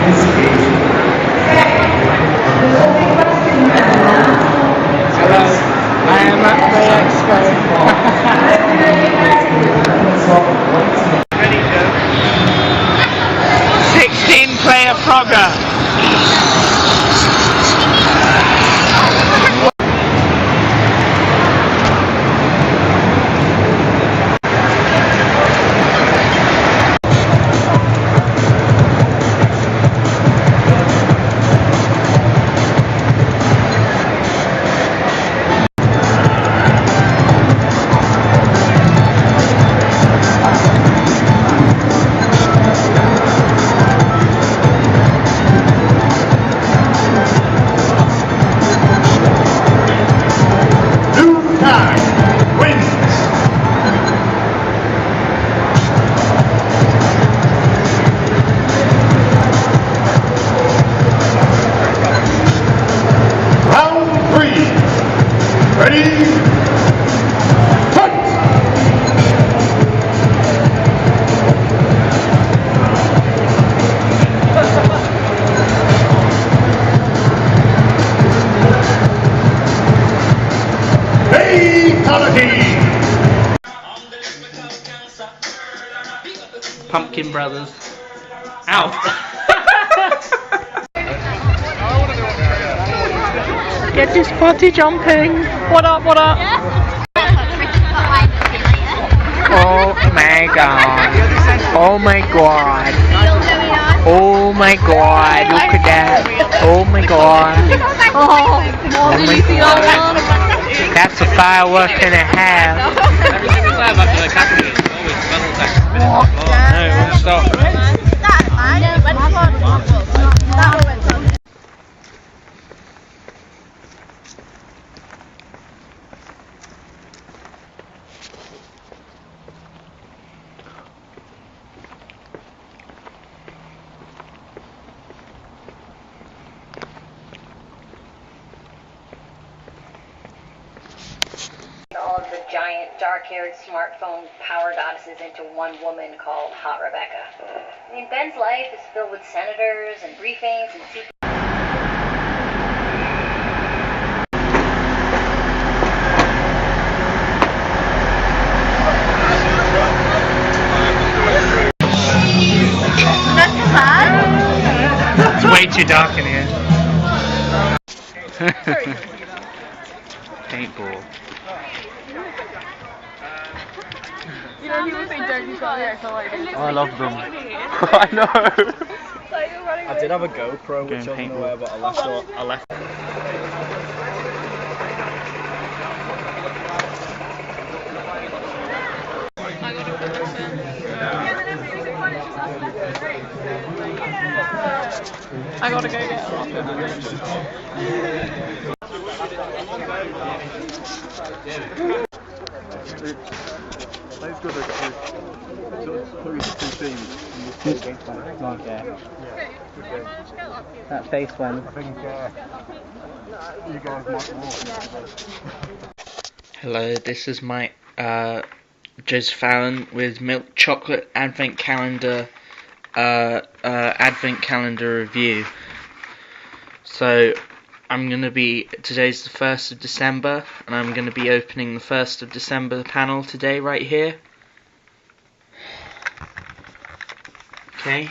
Hello, I am at the expo. Ready, Joe? 16-player Frogger. Ready? Fight! Fatality! Pumpkin Brothers. Ow! Get this party jumping! What up, what up? Oh my god! Oh my god! Oh my god! Look at that! Oh my god! Oh my god! That's a firework and a half! Oh no, it won't stop! All of the giant, dark-haired smartphone power goddesses into one woman called Hot Rebecca. I mean, Ben's life is filled with senators and briefings and secret. It's way too dark in here. Paintball. Oh, I love them. I know. I did have a GoPro which I don't know where, but I left. I gotta go get That face one. I think you guys might walk. Hello, this is my Joseph Allen with Milk Chocolate Advent Calendar review. So today's the 1st of December, and I'm gonna be opening the 1st of December panel today right here. Okay.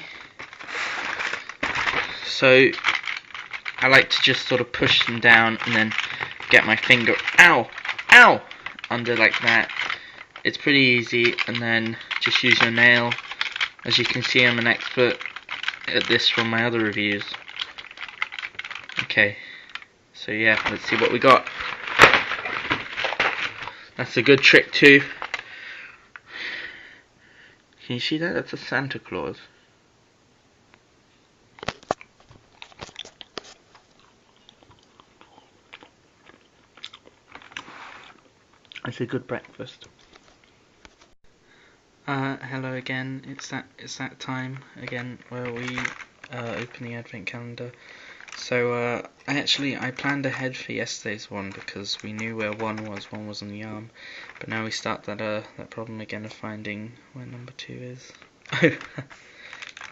So I like to just sort of push them down and then get my finger under like that. It's pretty easy, and then just use your nail. As you can see, I'm an expert at this from my other reviews. Okay, so yeah, let's see what we got. That's a good trick too. Can you see that? That's a Santa Claus. It's a good breakfast. Hello again. It's that time again where we open the advent calendar. So I planned ahead for yesterday's one because we knew where one was on the arm, but now we start that problem again of finding where number 2 is.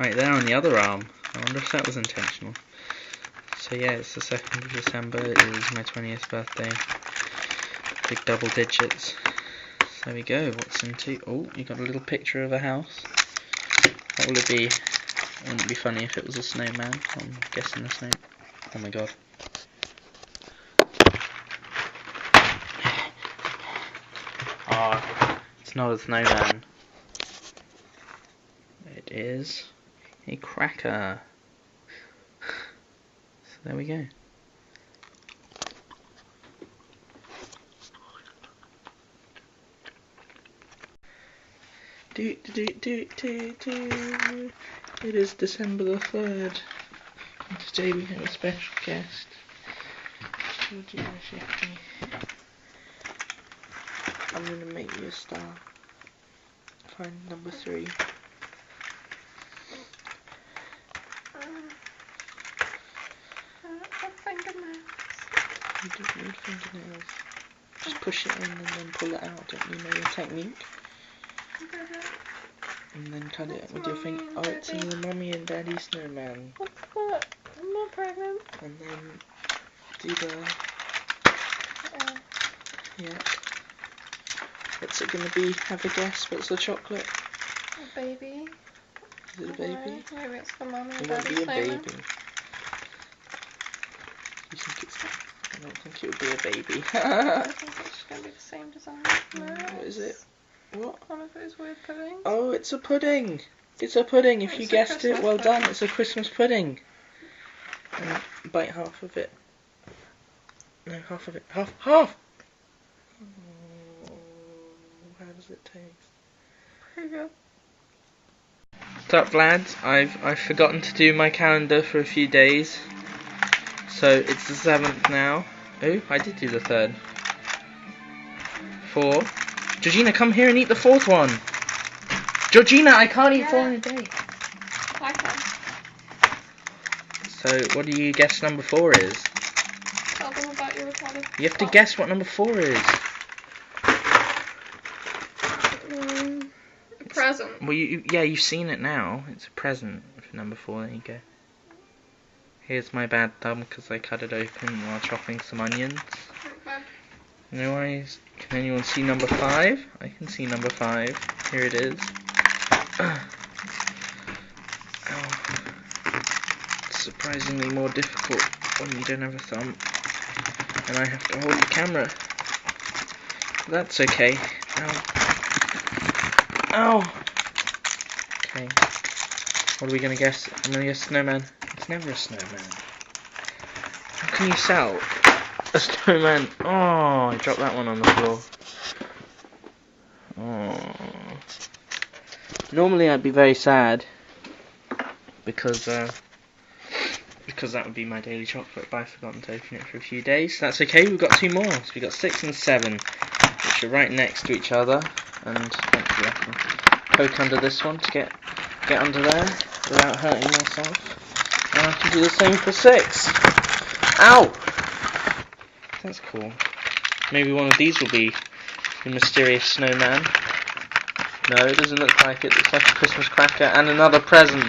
Right there on the other arm. I wonder if that was intentional. So yeah, it's the 2nd of December, it is my 20th birthday. Big double digits. So there we go, what's into... Oh, you got a little picture of a house. What will it be? Wouldn't it be funny if it was a snowman? I'm guessing a snow... Oh my god. Oh, it's not a snowman. It is a cracker. So there we go. It is December the 3rd. And today we have a special guest. Georgina Shifty. I'm gonna make you a star. Find number 3. You don't need fingernails. Just push it in and then pull it out. Don't you know your technique? And then cut it with your finger. Oh, it's in the mummy and daddy snowman. What's that? I'm not pregnant. And then do the... Yeah. What's it gonna be? Have a guess. What's the chocolate? A baby. Is it a baby? Maybe it's the mummy and It won't daddy be a snowman. baby. You think it's... I don't think it would be a baby. I think it's going to be the same design. No, What is it? What? One of those weird puddings. Oh, it's a pudding. It's a pudding. If It's you a guessed it, Christmas well pudding. done. It's a Christmas pudding. And bite half of it. No, half of it. Half! Oh, how does it taste? Pretty good. What's up, lads? I've forgotten to do my calendar for a few days. So it's the 7th now. Oh, I did do the 3rd. 4. Georgina, come here and eat the 4th one. Georgina, I can't eat 4 in a day. I can. So what do you guess number 4 is? Tell them about your retarded. You have to guess what number 4 is. Present. Well, yeah, you've seen it now. It's a present for number 4. There you go. Here's my bad thumb because I cut it open while chopping some onions. Okay. No worries. Can anyone see number 5? I can see number 5. Here it is. Oh. It's surprisingly more difficult when you don't have a thumb and I have to hold the camera. But that's okay. Ow. Ow! Okay. What are we gonna guess? I'm gonna guess snowman. It's never a snowman. How can you sell a snowman? Oh, I dropped that one on the floor. Oh. Normally I'd be very sad because that would be my daily chocolate, but I've forgotten to open it for a few days. That's okay. We've got 2 more. So we've got 6 and 7, which are right next to each other. And hopefully I can poke under this one to get under there without hurting myself. And I can do the same for 6. Ow! That's cool. Maybe one of these will be the mysterious snowman. No, it doesn't look like it. It looks like a Christmas cracker and another present.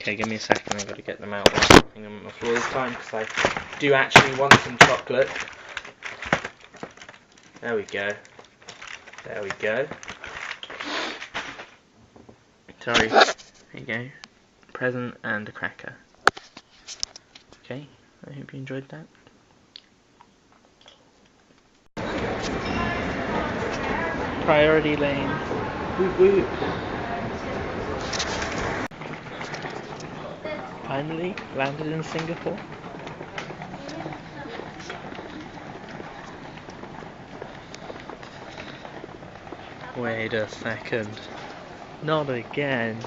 Okay, give me a second. I've got to get them out while I'm them on the floor this time because I do actually want some chocolate. There we go. There we go. Sorry. There you go. Present and a cracker. Okay, I hope you enjoyed that. Priority lane. Woot woot. Finally landed in Singapore. Wait a second. Not again.